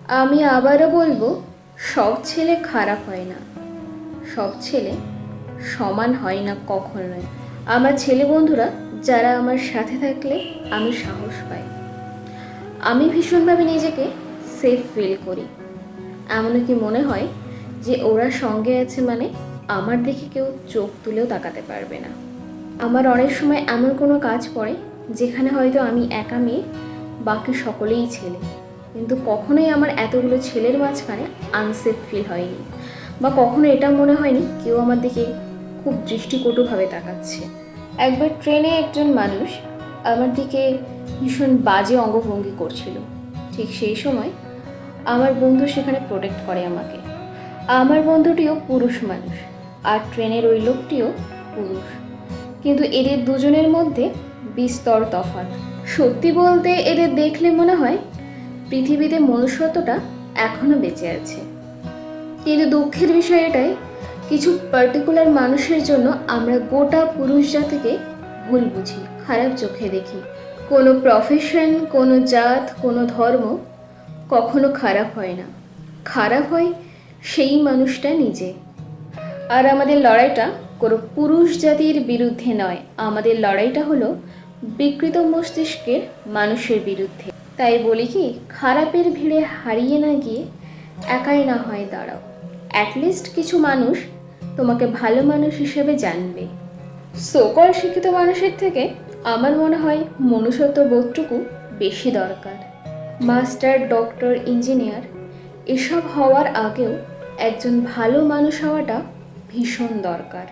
আমি আবারও বলবো, সব ছেলে খারাপ হয় না, সব ছেলে সমান হয় না কখনোই। আমার ছেলে বন্ধুরা যারা আমার সাথে থাকলে আমি সাহস পাই, আমি ভীষণভাবে নিজেকে সেফ ফিল করি। এমনকি মনে হয় যে ওরা সঙ্গে আছে মানে আমার দিকে কেউ চোখ তুলেও তাকাতে পারবে না। আমার অনেক সময় এমন কোনো কাজ পড়ে যেখানে হয়তো আমি একা মেয়ে, বাকি সকলেই ছেলে, কিন্তু কখনোই আমার এতগুলো ছেলের মাঝখানে আনসেফ ফিল হয়নি, বা কখনো এটা মনে হয়নি কেউ আমার দিকে খুব দৃষ্টিকটুভাবে তাকাচ্ছে। একবার ট্রেনে একজন মানুষ আমার দিকে ভীষণ বাজে অঙ্গভঙ্গি করছিল। ঠিক সেই সময় আমার বন্ধু সেখানে প্রোটেক্ট করে আমাকে। আমার বন্ধুটিও পুরুষ মানুষ, আর ট্রেনের ওই লোকটিও পুরুষ, কিন্তু এদের দুজনের মধ্যে বিস্তর তফাৎ। সত্যি বলতে এদের দেখলে মনে হয় পৃথিবীতে মনুষ্যত্বটা এখনো বেঁচে আছে। কিন্তু দুঃখের বিষয় এটাই, কিছু পার্টিকুলার মানুষের জন্য আমরা গোটা পুরুষ জাতিকে ভুল বুঝি, খারাপ চোখে দেখি। কোনো প্রফেশন, কোনো জাত, কোনো ধর্ম কখনো খারাপ হয় না, খারাপ হয় সেই মানুষটা নিজে। আর আমাদের লড়াইটা কোনো পুরুষ জাতির বিরুদ্ধে নয়, আমাদের লড়াইটা হলো বিকৃত মস্তিষ্কের মানুষের বিরুদ্ধে। তাই বলি কি, খারাপের ভিড়ে হারিয়ে না গিয়ে একাই না হয় দাঁড়াও, অ্যাটলিস্ট কিছু মানুষ তোমাকে ভালো মানুষ হিসেবে জানবে। সোকল শিক্ষিত মানুষের থেকে আমার মনে হয় মনুষ্যত্ব বোধটুকু বেশি দরকার। মাস্টার, ডক্টর, ইঞ্জিনিয়ার এসব হওয়ার আগেও একজন ভালো মানুষ হওয়াটা ভীষণ দরকার।